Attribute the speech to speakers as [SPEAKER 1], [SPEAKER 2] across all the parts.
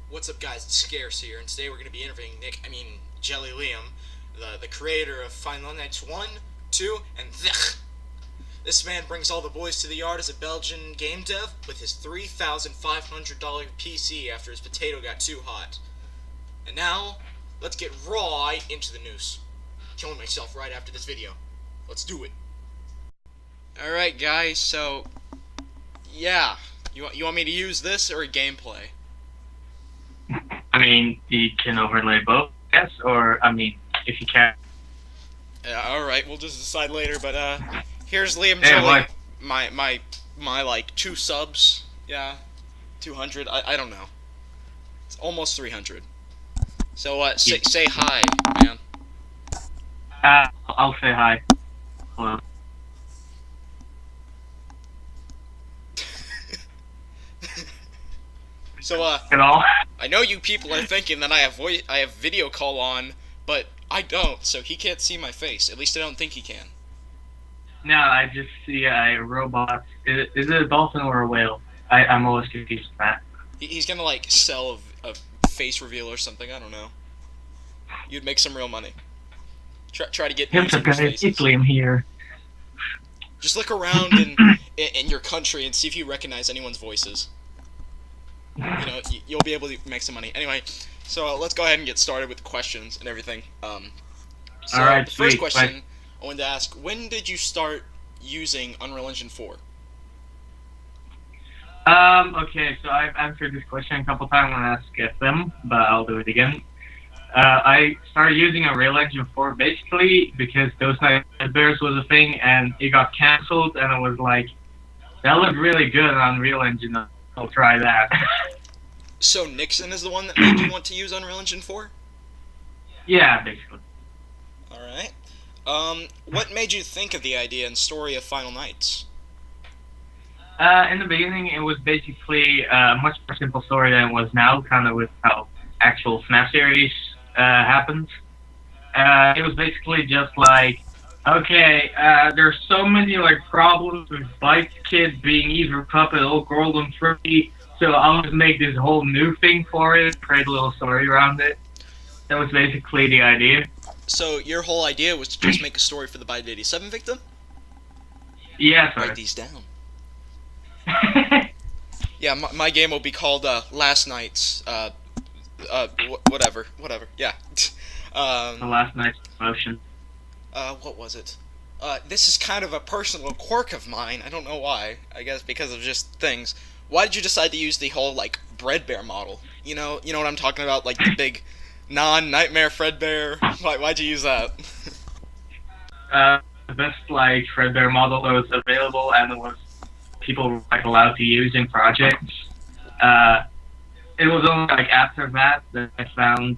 [SPEAKER 1] What's up, guys? It's Scarce here, and today we're going to be interviewing Jelly Liam, the creator of Final Nights 1, 2, and Thich. This man brings all the boys to the yard as a Belgian game dev with his $3,500 PC after his potato got too hot. And now, let's get right into the news. Killing myself right after this video. Let's do it. Alright, guys, so, yeah. You want me to use this or a gameplay?
[SPEAKER 2] I mean, you can overlay both, yes, or, I mean, if you can.
[SPEAKER 1] Yeah, alright, we'll just decide later, but, here's LiamJeli, my, like, 2 subs, yeah, 200, I don't know. It's almost 300. So, say hi, man.
[SPEAKER 2] I'll say hi. Hello.
[SPEAKER 1] So,
[SPEAKER 2] At all?
[SPEAKER 1] I know you people are thinking that I have video call on, but I don't, so he can't see my face. At least I don't think he can.
[SPEAKER 2] No, I just see a robot. Is it a dolphin or a whale? I'm always confused with that.
[SPEAKER 1] He's gonna, like, sell a face reveal or something, I don't know. You'd make some real money. Try to get
[SPEAKER 2] What's up, guys?
[SPEAKER 1] faces.
[SPEAKER 2] It's Liam here.
[SPEAKER 1] Just look around in your country and see if you recognize anyone's voices. You know, you'll be able to make some money. Anyway, so let's go ahead and get started with the questions and everything. So
[SPEAKER 2] Alright,
[SPEAKER 1] the first
[SPEAKER 2] sweet.
[SPEAKER 1] question I wanted to ask, when did you start using Unreal Engine 4?
[SPEAKER 2] Okay, so I've answered this question a couple times when I asked them, but I'll do it again. I started using Unreal Engine 4 basically because Those Night Bears was a thing and it got cancelled, and I was like, that looked really good on Unreal Engine. I'll try that.
[SPEAKER 1] So Nixon is the one that made you want to use Unreal Engine 4?
[SPEAKER 2] Yeah, basically.
[SPEAKER 1] Alright. What made you think of the idea and story of Final Nights?
[SPEAKER 2] In the beginning, it was basically a much more simple story than it was now, kind of with how actual FNAF series happens. It was basically just like, okay, there's so many like problems with Bite Kid being either puppet or golden furry, so I'll just make this whole new thing for it, create a little story around it. That was basically the idea.
[SPEAKER 1] So your whole idea was to just make a story for the Bite 87 victim?
[SPEAKER 2] Yeah, sorry.
[SPEAKER 1] Write these down. Yeah, my game will be called Last Night's, whatever, yeah.
[SPEAKER 2] The Last Night's Promotion.
[SPEAKER 1] What was it? This is kind of a personal quirk of mine. I don't know why. I guess because of just things. Why did you decide to use the whole, like, Breadbear model? You know what I'm talking about? Like, the big non-Nightmare Fredbear? Why'd you use that?
[SPEAKER 2] The best, like, Fredbear model that was available and it was people were, like, allowed to use in projects. It was only, like, after that I found,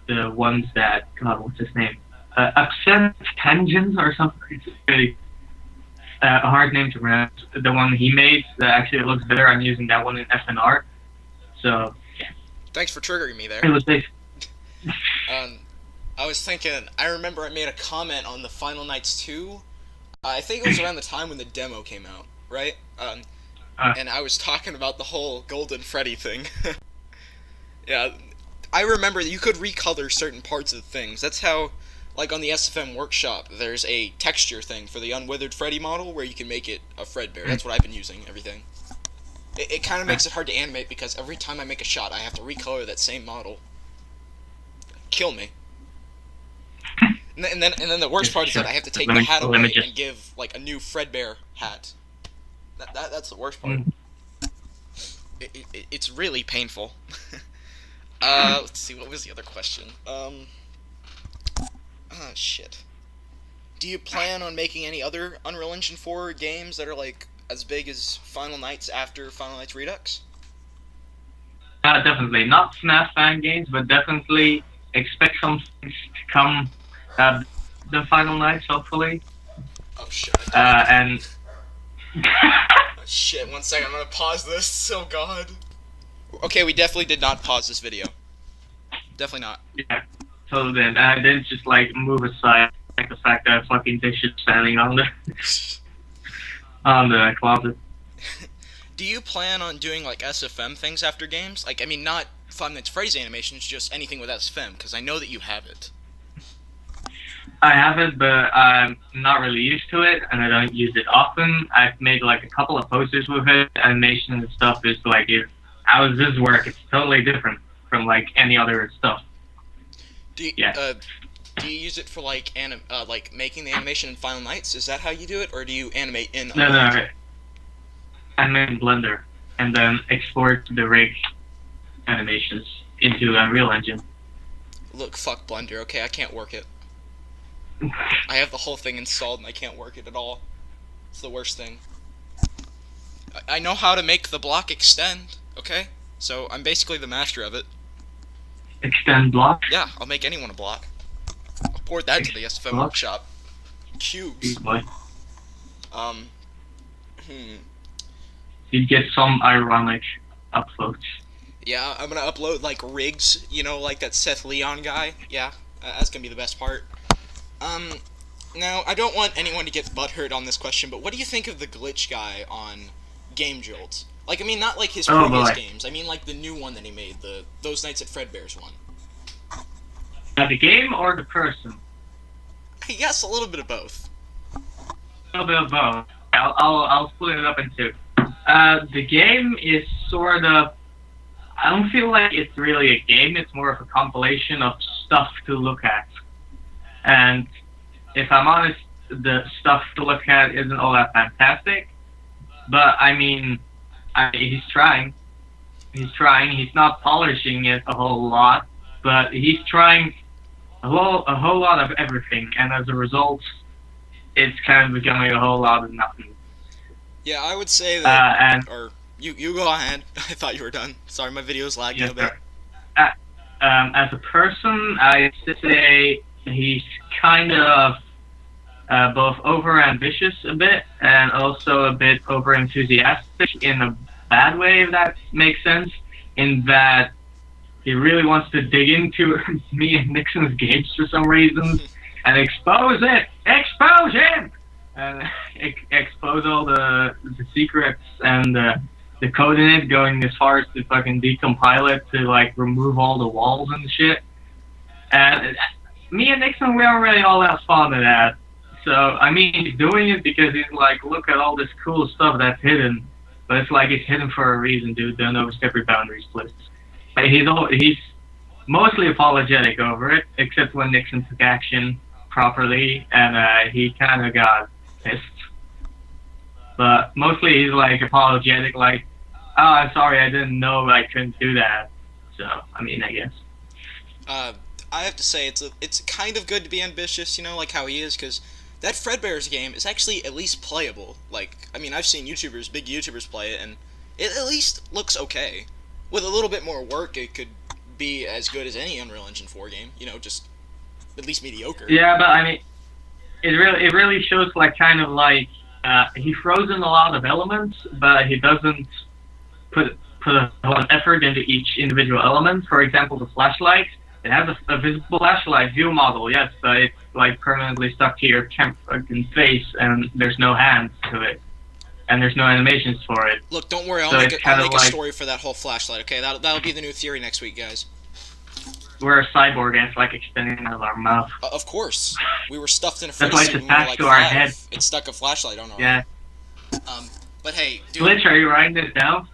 [SPEAKER 2] the ones that, God, what's his name? Upset Tangents or something. It's really a hard name to pronounce. The one he made that actually looks better. I'm using that one in FNR. So yeah.
[SPEAKER 1] Thanks for triggering me there.
[SPEAKER 2] It was basically.
[SPEAKER 1] I was thinking. I remember I made a comment on the Final Nights 2. I think it was around the time when the demo came out, right? And I was talking about the whole Golden Freddy thing. Yeah, I remember that you could recolor certain parts of things. That's how. Like on the SFM workshop, there's a texture thing for the Unwithered Freddy model where you can make it a Fredbear. That's what I've been using, everything. It kind of makes it hard to animate because every time I make a shot, I have to recolor that same model. Kill me. And then the worst part is that I have to take the hat away and give, like, a new Fredbear hat. That's the worst part. It's really painful. Let's see, what was the other question? Ah, shit. Do you plan on making any other Unreal Engine 4 games that are, like, as big as Final Nights after Final Nights Redux?
[SPEAKER 2] Definitely. Not FNAF fan games, but definitely expect some things to come the Final Nights, hopefully.
[SPEAKER 1] Oh, shit.
[SPEAKER 2] And...
[SPEAKER 1] Oh, shit, 1 second, I'm gonna pause this. Oh, God. Okay, we definitely did not pause this video. Definitely not.
[SPEAKER 2] Yeah. So then I didn't just like move aside like the fact that fucking dish is standing on the closet.
[SPEAKER 1] Do you plan on doing like SFM things after games? Like, I mean, not Five Nights at Freddy's animations, just anything with SFM, because I know that you have it.
[SPEAKER 2] I have it, but I'm not really used to it, and I don't use it often. I've made like a couple of posters with it. Animation and stuff is like, how does this work? It's totally different from like any other stuff.
[SPEAKER 1] Do you, do you use it for like like making the animation in Final Nights? Is that how you do it, or do you animate in?
[SPEAKER 2] No. I made in Blender, and then export the rig animations into Unreal Engine.
[SPEAKER 1] Look, fuck Blender. Okay, I can't work it. I have the whole thing installed and I can't work it at all. It's the worst thing. I know how to make the block extend. Okay, so I'm basically the master of it.
[SPEAKER 2] Extend block?
[SPEAKER 1] Yeah, I'll make anyone a block. I'll port that to the SFM workshop. Cubes.
[SPEAKER 2] Boy.
[SPEAKER 1] Hmm.
[SPEAKER 2] You'd get some ironic uploads.
[SPEAKER 1] Yeah, I'm gonna upload like rigs, you know, like that Seth Leon guy. Yeah, that's gonna be the best part. Now I don't want anyone to get butthurt on this question, but what do you think of the glitch guy on Game Jolt? Like, I mean, not like his previous games. I mean, like the new one that he made, the Those Nights at Fredbear's one.
[SPEAKER 2] The game or the person?
[SPEAKER 1] Yes, a little bit of both.
[SPEAKER 2] A little bit of both. I'll split it up in two. The game is sort of... I don't feel like it's really a game. It's more of a compilation of stuff to look at. And if I'm honest, the stuff to look at isn't all that fantastic. But, I mean, he's trying. He's trying. He's not polishing it a whole lot. But he's trying a whole lot of everything. And as a result, it's kind of becoming a whole lot of nothing.
[SPEAKER 1] Yeah, I would say that...
[SPEAKER 2] and
[SPEAKER 1] you go ahead. I thought you were done. Sorry, my video's lagging a bit.
[SPEAKER 2] As a person, I'd say he's kind of both over-ambitious a bit and also a bit over-enthusiastic in a bad way, if that makes sense, in that he really wants to dig into me and Nixon's games for some reason and expose it! Expose him! And expose all the secrets and the code in it, going as far as to fucking decompile it to like remove all the walls and shit. And me and Nixon, we aren't really all that fond of that. So I mean, he's doing it because he's like, look at all this cool stuff that's hidden, but it's like it's hidden for a reason, dude. Don't overstep your boundaries, please. But he's mostly apologetic over it, except when Nixon took action properly, and he kind of got pissed. But mostly he's like apologetic, like, oh, I'm sorry, I didn't know I couldn't do that. So, I mean, I guess.
[SPEAKER 1] I have to say, it's kind of good to be ambitious, you know, like how he is, because that Fredbear's game is actually at least playable. Like, I mean, I've seen big YouTubers play it, and it at least looks okay. With a little bit more work, it could be as good as any Unreal Engine 4 game, you know, just at least mediocre.
[SPEAKER 2] Yeah, but I mean, it really shows like kind of like he throws in a lot of elements, but he doesn't put a lot of effort into each individual element. For example, the flashlight. It has a visible flashlight view model, yes, but it's like permanently stuck to your fucking face, and there's no hands to it, and there's no animations for it.
[SPEAKER 1] Look, don't worry, I'll make a story for that whole flashlight. Okay, that'll be the new theory next week, guys.
[SPEAKER 2] We're a cyborg, and it's like extending out of our mouth.
[SPEAKER 1] Of course, we were stuffed in a
[SPEAKER 2] That's why it's attached to our head.
[SPEAKER 1] It stuck a flashlight on our
[SPEAKER 2] head.
[SPEAKER 1] But hey, dude.
[SPEAKER 2] Glitch, are you writing this down?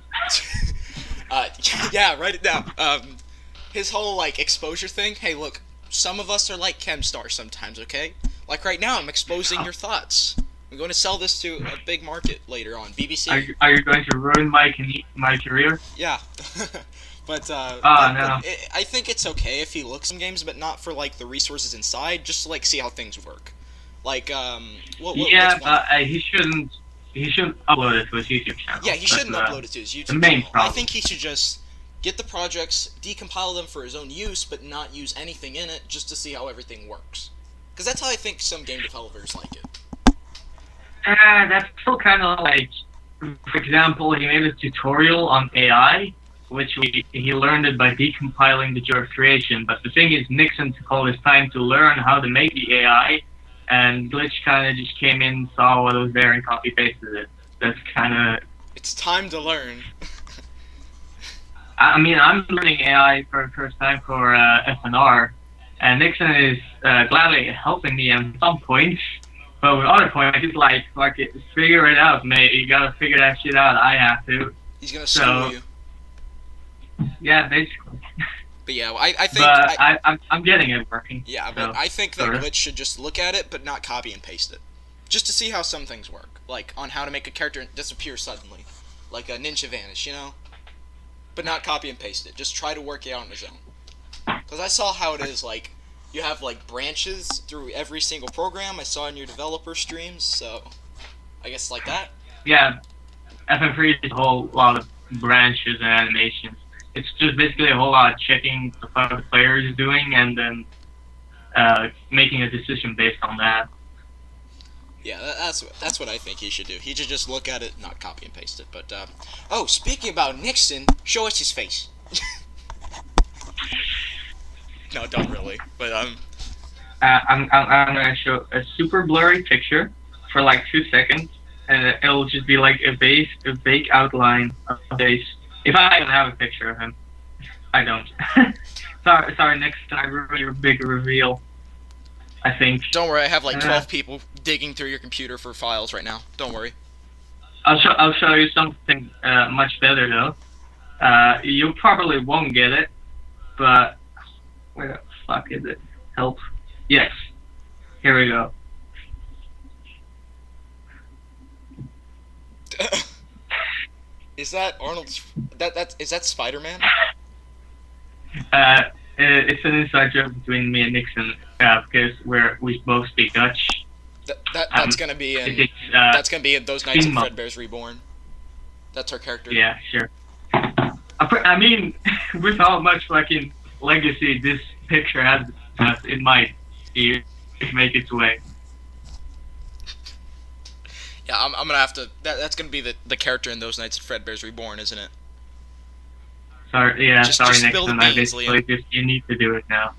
[SPEAKER 1] Yeah, write it down. His whole, like, exposure thing, hey, look, some of us are like Chemstar sometimes, okay? Like, right now, I'm exposing your thoughts. I'm going to sell this to a big market later on, BBC.
[SPEAKER 2] Are you going to ruin my career?
[SPEAKER 1] Yeah. No. I think it's okay if he looks in games, but not for, like, the resources inside, just to, like, see how things work. Like,
[SPEAKER 2] he shouldn't upload it to his YouTube channel.
[SPEAKER 1] Yeah, he shouldn't upload it to his YouTube channel. I think he should just get the projects, decompile them for his own use, but not use anything in it, just to see how everything works. Because that's how I think some game developers like it.
[SPEAKER 2] That's still kind of like, for example, he made a tutorial on AI, which he learned it by decompiling the jar of creation. But the thing is, Nixon took all his time to learn how to make the AI, and Glitch kind of just came in, saw what was there, and copy-pasted it. That's kind of
[SPEAKER 1] It's time to learn.
[SPEAKER 2] I mean, I'm learning AI for the first time for FNR, and Nixon is gladly helping me at some points, but with other points, he's like, fuck it, figure it out, mate. You gotta figure that shit out. I have to.
[SPEAKER 1] He's gonna school you.
[SPEAKER 2] Yeah, basically.
[SPEAKER 1] But yeah, I think.
[SPEAKER 2] But I'm getting it working.
[SPEAKER 1] Yeah, but I think that Glitch should just look at it, but not copy and paste it, just to see how some things work, like on how to make a character disappear suddenly, like a ninja vanish, you know. But not copy and paste it. Just try to work it out on his own. Because I saw how it is, like, you have, like, branches through every single program I saw in your developer streams, so I guess like that.
[SPEAKER 2] Yeah, FM3 is a whole lot of branches and animations. It's just basically a whole lot of checking what the player is doing and then making a decision based on that.
[SPEAKER 1] Yeah, that's what I think he should do. He should just look at it, not copy and paste it. But oh, speaking about Nixon, show us his face. No, don't really. But
[SPEAKER 2] I'm gonna show a super blurry picture for like 2 seconds, and it'll just be like a vague outline of a face. If I even have a picture of him, I don't. sorry, Nixon, I ruined your big reveal. I think.
[SPEAKER 1] Don't worry, I have like 12 people digging through your computer for files right now. Don't worry.
[SPEAKER 2] I'll show you something much better though. You probably won't get it, but where the fuck is it? Help. Yes. Here we go.
[SPEAKER 1] Is that Arnold's? Is that Spider-Man?
[SPEAKER 2] It's an inside joke between me and Nixon because we both speak Dutch.
[SPEAKER 1] That's gonna be in Those Nights in Fredbear's Reborn. That's our character.
[SPEAKER 2] Yeah, sure. I mean, with how much fucking legacy this picture has, it might make its way.
[SPEAKER 1] Yeah, I'm gonna have to. That's gonna be the character in Those Nights in Fredbear's Reborn, isn't it?
[SPEAKER 2] Sorry, yeah,
[SPEAKER 1] just
[SPEAKER 2] Nixon. You need to do it now.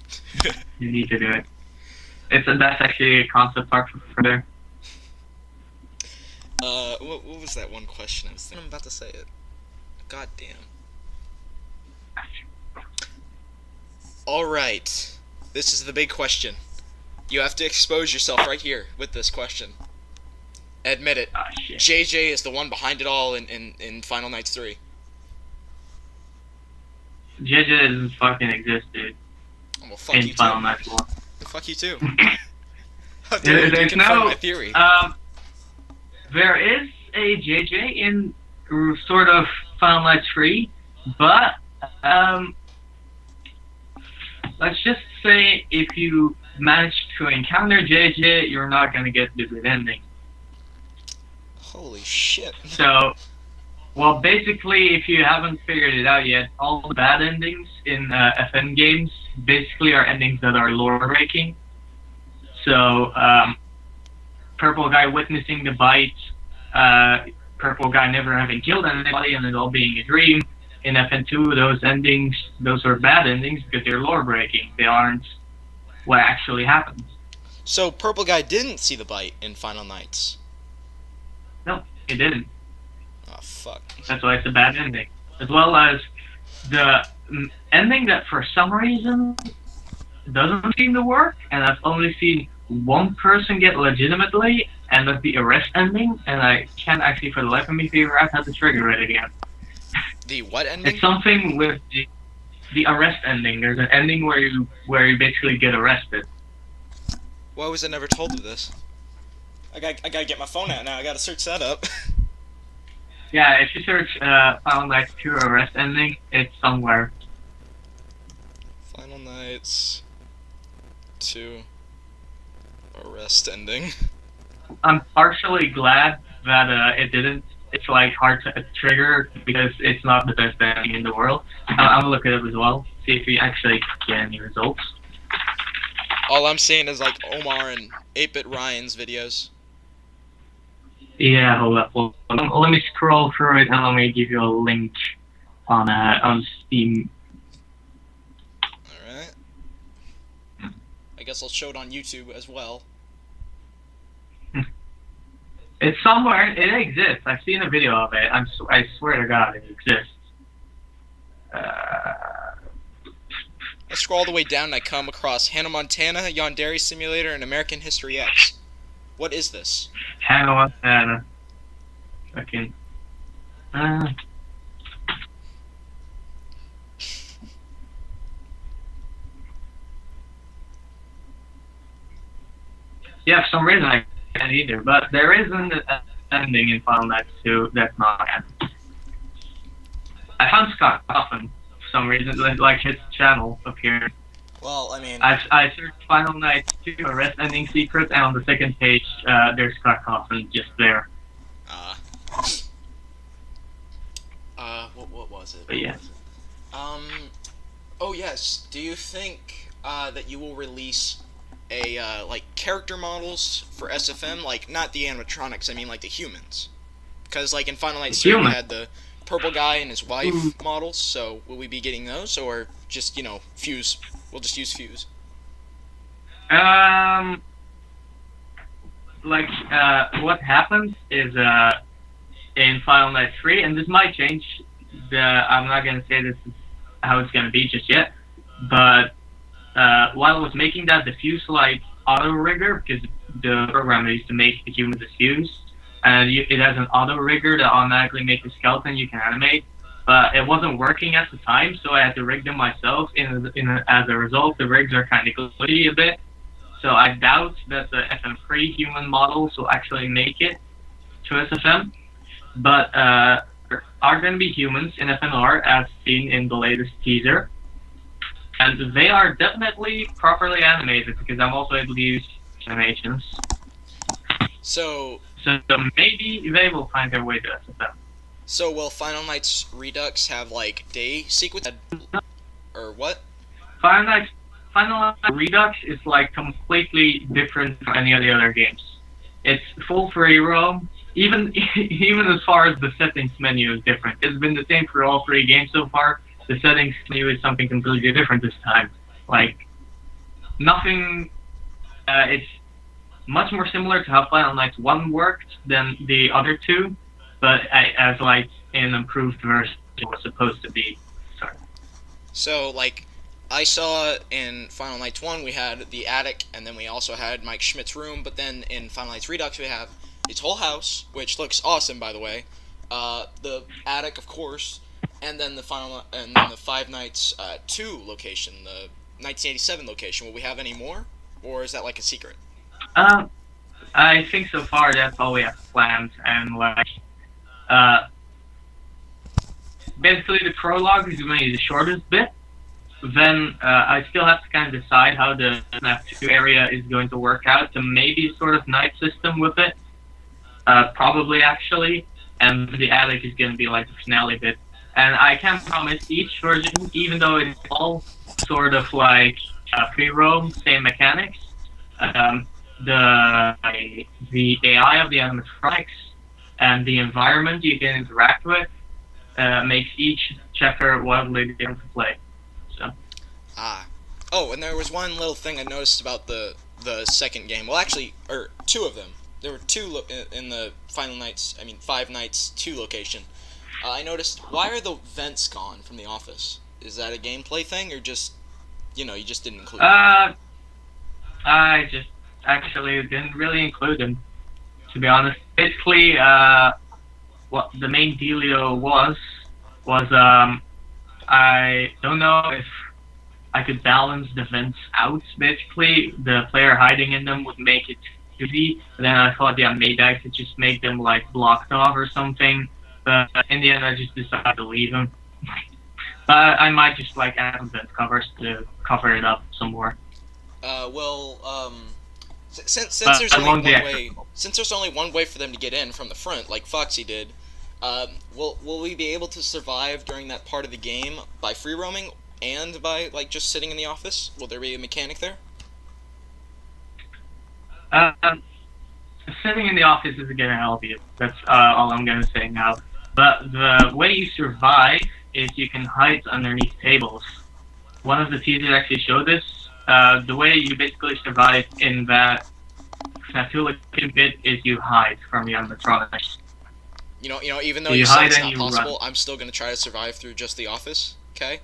[SPEAKER 2] You need to do it. That's actually a concept art for there.
[SPEAKER 1] What was that one question? I'm about to say it. God damn. Alright. This is the big question. You have to expose yourself right here with this question. Admit it.
[SPEAKER 2] Oh, shit.
[SPEAKER 1] JJ is the one behind it all in Final Nights 3.
[SPEAKER 2] JJ doesn't fucking exist, dude.
[SPEAKER 1] Oh, well, fuck
[SPEAKER 2] in
[SPEAKER 1] you
[SPEAKER 2] Final
[SPEAKER 1] too.
[SPEAKER 2] Nights 1.
[SPEAKER 1] Fuck you too. How dare you
[SPEAKER 2] There's
[SPEAKER 1] confirm
[SPEAKER 2] no,
[SPEAKER 1] my theory?
[SPEAKER 2] there is a JJ in sort of Final Nights 3, but let's just say if you manage to encounter JJ, you're not gonna get the good ending.
[SPEAKER 1] Holy shit.
[SPEAKER 2] So, well, basically, if you haven't figured it out yet, all the bad endings in FN games basically are endings that are lore-breaking. So, purple guy witnessing the bite, purple guy never having killed anybody and it all being a dream. In FN2, those endings, those are bad endings because they're lore-breaking. They aren't what actually happens.
[SPEAKER 1] So, purple guy didn't see the bite in Final Nights?
[SPEAKER 2] No, it didn't.
[SPEAKER 1] Oh, fuck.
[SPEAKER 2] That's why it's a bad ending. As well as the ending that for some reason doesn't seem to work, and I've only seen one person get legitimately, and that's the arrest ending, and I can't actually for the life of me figure out how to trigger it again.
[SPEAKER 1] The what ending?
[SPEAKER 2] It's something with the arrest ending. There's an ending where you basically get arrested.
[SPEAKER 1] Why was I never told of this? I gotta get my phone out now. I gotta search that up.
[SPEAKER 2] Yeah, if you search Final Nights 2 arrest ending, it's somewhere.
[SPEAKER 1] Final Nights 2 arrest ending.
[SPEAKER 2] I'm partially glad that it didn't. It's like hard to trigger because it's not the best ending in the world. I'm gonna look it up as well, see if we actually get any results.
[SPEAKER 1] All I'm seeing is like Omar and 8-Bit Ryan's videos.
[SPEAKER 2] Yeah, hold up. Let me scroll through it and let me give you a link on Steam.
[SPEAKER 1] Alright. I guess I'll show it on YouTube as well.
[SPEAKER 2] It's somewhere. It exists. I've seen a video of it. I swear to God, it exists.
[SPEAKER 1] I scroll all the way down and I come across Hannah Montana, Yandere Simulator, and American History X. What is this?
[SPEAKER 2] Hang on, Anna. Fucking. Yeah, for some reason I can't either, but there is an ending in Final Nights 2 that's not canon. I found Scott Coffin for some reason, like his channel appeared.
[SPEAKER 1] Well, I mean...
[SPEAKER 2] I searched Final Nights 2 Arrest Ending Secret, and on the second page, there's Scott Coffin just there.
[SPEAKER 1] What was it?
[SPEAKER 2] But yeah.
[SPEAKER 1] Oh yes, do you think, that you will release a, like, character models for SFM? Like, not the animatronics, I mean, like, the humans. Because, like, in Final Nights 2, we had the purple guy and his wife models, so will we be getting those, or just, you know, Fuse? We'll just use Fuse.
[SPEAKER 2] What happens is, in Final Night 3, and this might change, I'm not gonna say this is how it's gonna be just yet, but, while I was making that, the Fuse, like, auto-rigger, because the programmer used to make the humans as Fuse, and it has an auto-rigger that automatically makes a skeleton you can animate, but it wasn't working at the time, so I had to rig them myself. As a result, the rigs are kind of glitchy a bit, so I doubt that the FM3 human models will actually make it to SFM, but there are going to be humans in FNR, as seen in the latest teaser, and they are definitely properly animated, because I'm also able to use animations. So maybe they will find their way to SFM.
[SPEAKER 1] So will Final Nights Redux have, like, day sequence? Or what?
[SPEAKER 2] Final Nights Redux is, like, completely different from any of the other games. It's full free roam. Even as far as the settings menu is different. It's been the same for all 3 games so far. The settings menu is something completely different this time. Like, nothing... it's much more similar to how Final Nights 1 worked than the other 2, but as, like, an improved version it was supposed to be. Sorry.
[SPEAKER 1] So, like, I saw in Final Nights 1 we had the attic, and then we also had Mike Schmidt's room, but then in Final Nights Redux we have his whole house, which looks awesome, by the way, the attic, of course, and then the Five Nights 2 location, the 1987 location. Will we have any more, or is that, like, a secret?
[SPEAKER 2] I think so far that's all we have planned, and, like, basically the prologue is going to be the shortest bit. Then I still have to kind of decide how the Snap 2 area is going to work out, to maybe sort of night system with it, probably actually, and the attic is going to be like the finale bit. And I can't promise each version, even though it's all sort of like free roam, same mechanics. The AI of the animatronics and the environment you can interact with makes each chapter wildly different to play. So.
[SPEAKER 1] Oh, and there was one little thing I noticed about the second game. Well, actually, or 2 of them. There were 2 in the Five Nights 2 location. I noticed, why are the vents gone from the office? Is that a gameplay thing, or just, you just didn't include them?
[SPEAKER 2] I just actually didn't really include them, to be honest. Basically, what the main dealio was I don't know if I could balance the vents out. Basically, the player hiding in them would make it easy. But then I thought, yeah, maybe I could just make them, like, blocked off or something. But in the end, I just decided to leave them. But I might just, like, add some vent covers to cover it up some more.
[SPEAKER 1] Since there's only one way for them to get in from the front, like Foxy did, will we be able to survive during that part of the game by free roaming and by, like, just sitting in the office? Will there be a mechanic there?
[SPEAKER 2] Sitting in the office isn't going to help you. That's all I'm going to say now. But the way you survive is you can hide underneath tables. One of the teasers actually showed this. The way you basically survive in that FNAF 2 location bit is you hide from the animatronics.
[SPEAKER 1] Even though
[SPEAKER 2] You
[SPEAKER 1] you said
[SPEAKER 2] hide
[SPEAKER 1] it's
[SPEAKER 2] and
[SPEAKER 1] not
[SPEAKER 2] you
[SPEAKER 1] possible,
[SPEAKER 2] run.
[SPEAKER 1] I'm still gonna try to survive through just the office. Okay,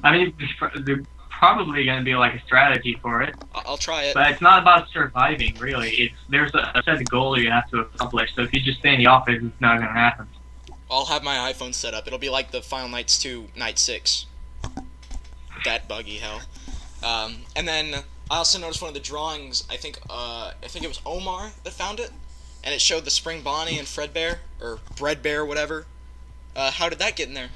[SPEAKER 2] I mean, there's probably going to be like a strategy for it,
[SPEAKER 1] I'll try it.
[SPEAKER 2] but it's not about surviving really. There's a set goal you have to accomplish. So if you just stay in the office, it's not going to happen.
[SPEAKER 1] I'll have my iPhone set up. It'll be like the Final Nights 2 Night 6. That buggy hell. And then I also noticed one of the drawings. I think it was Omar that found it, and it showed the Spring Bonnie and Fredbear or Breadbear, whatever. How did that get in there?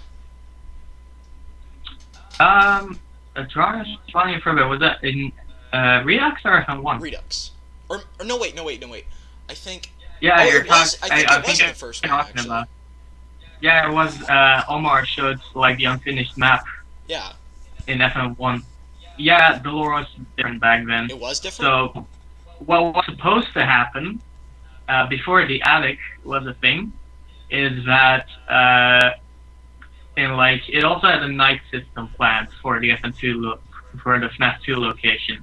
[SPEAKER 2] A drawing funny for it was that in Redux or FM1?
[SPEAKER 1] Redux. Or no wait. I think.
[SPEAKER 2] Yeah,
[SPEAKER 1] it was. I think it was in the
[SPEAKER 2] I'm
[SPEAKER 1] first one
[SPEAKER 2] talking
[SPEAKER 1] actually.
[SPEAKER 2] about. Yeah, it was. Omar showed like the unfinished map
[SPEAKER 1] Yeah.
[SPEAKER 2] in FM1. Yeah, the lore was different back then.
[SPEAKER 1] It was different.
[SPEAKER 2] So, what was supposed to happen before the attic was a thing is that it also had a night system planned for the for the FNAF 2 location.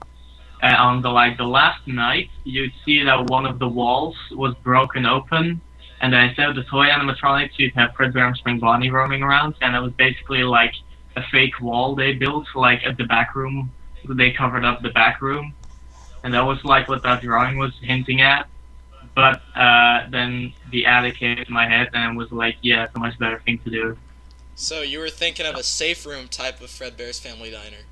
[SPEAKER 2] On the last night, you'd see that one of the walls was broken open, and then instead of the toy animatronics, you'd have Fredbear and Spring Bonnie roaming around, and it was basically like a fake wall they built, like at the back room. They covered up the back room, and that was like what that drawing was hinting at. But then the attic came to my head, and it was like, yeah, it's a much better thing to do.
[SPEAKER 1] So you were thinking of a safe room type of Fredbear's Family Diner.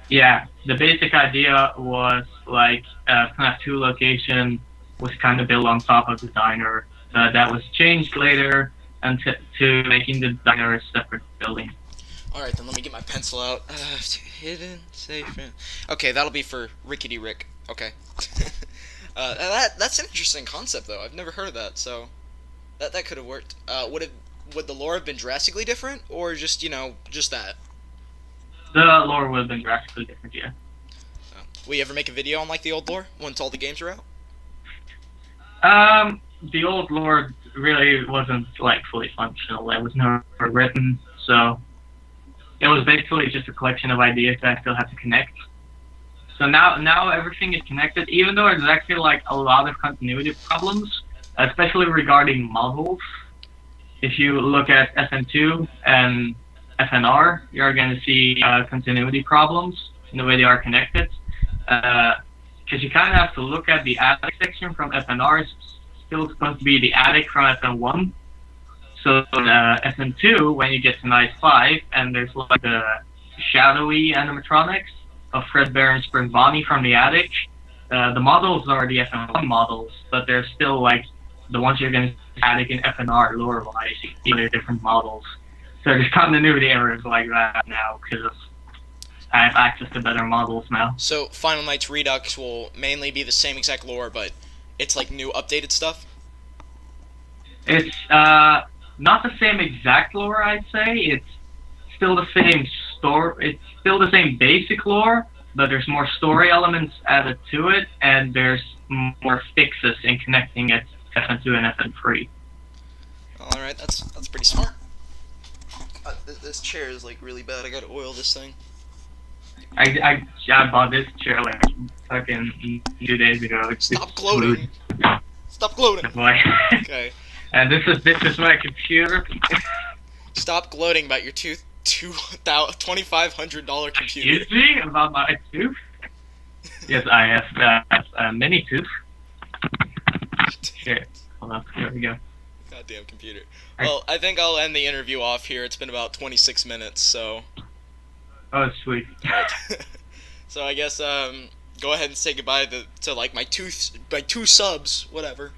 [SPEAKER 2] Yeah, the basic idea was like FNAF 2 location was kind of built on top of the diner. That was changed later and to making the diner a separate building.
[SPEAKER 1] Alright, then let me get my pencil out. Hidden safe room. Okay, that'll be for Rickety Rick. Okay. That's an interesting concept, though. I've never heard of that, so that could have worked. Would the lore have been drastically different, or just that?
[SPEAKER 2] The lore would have been drastically different, yeah.
[SPEAKER 1] Will you ever make a video on like the old lore once all the games are out?
[SPEAKER 2] The old lore really wasn't like fully functional. It was never written, so it was basically just a collection of ideas that I still had to connect. So now everything is connected, even though there's actually like a lot of continuity problems, especially regarding models. If you look at FN2 and FNR, you're going to see continuity problems in the way they are connected. Because you kind of have to look at the attic section from FNR. It's still supposed to be the attic from FN1. So FN2, when you get to Night 5, and there's like the shadowy animatronics of Fredbear and Spring Bonnie from the attic, the models are the FN1 models, but they're still like the ones you're going to see attic in FNR lore-wise. They're different models. So there's continuity errors like that now because I have access to better models now.
[SPEAKER 1] So Final Nights Redux will mainly be the same exact lore, but it's like new updated stuff?
[SPEAKER 2] It's not the same exact lore, I'd say. It's still the same It's still the same basic lore, but there's more story elements added to it, and there's more fixes in connecting it FN2 and FN3.
[SPEAKER 1] Alright, that's pretty smart. This chair is like really bad. I gotta oil this thing.
[SPEAKER 2] I bought this chair like fucking 2 days ago.
[SPEAKER 1] Stop gloating. Stop gloating.
[SPEAKER 2] Boy.
[SPEAKER 1] Okay.
[SPEAKER 2] And this is my computer.
[SPEAKER 1] Stop gloating about your $2,500 computer.
[SPEAKER 2] Excuse me about my tooth? Yes, I have a mini tooth. Here, hold on. There we go.
[SPEAKER 1] Goddamn computer. Well, I think I'll end the interview off here. It's been about 26 minutes, so.
[SPEAKER 2] Oh, sweet.
[SPEAKER 1] So I guess go ahead and say goodbye to like my two subs, whatever.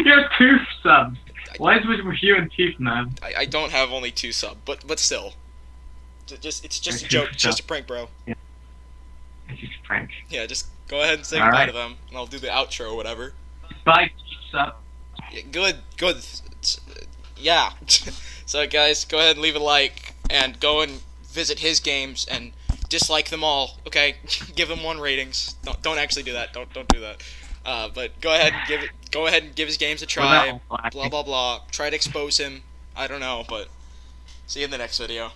[SPEAKER 2] Your tooth subs. What is with you and teeth, man?
[SPEAKER 1] I don't have only 2 subs, but still. It's just a joke, it's just a prank, bro.
[SPEAKER 2] Yeah. It's just a prank.
[SPEAKER 1] Yeah, just go ahead and say goodbye to them, and I'll do the outro or whatever.
[SPEAKER 2] Bye, teeth sub.
[SPEAKER 1] Yeah, good. Yeah. So guys, go ahead and leave a like, and go and visit his games, and dislike them all, okay? Give him 1 ratings. Don't actually do that. Don't do that. But go ahead and give his games a try. Blah blah blah. Try to expose him. I don't know, but see you in the next video.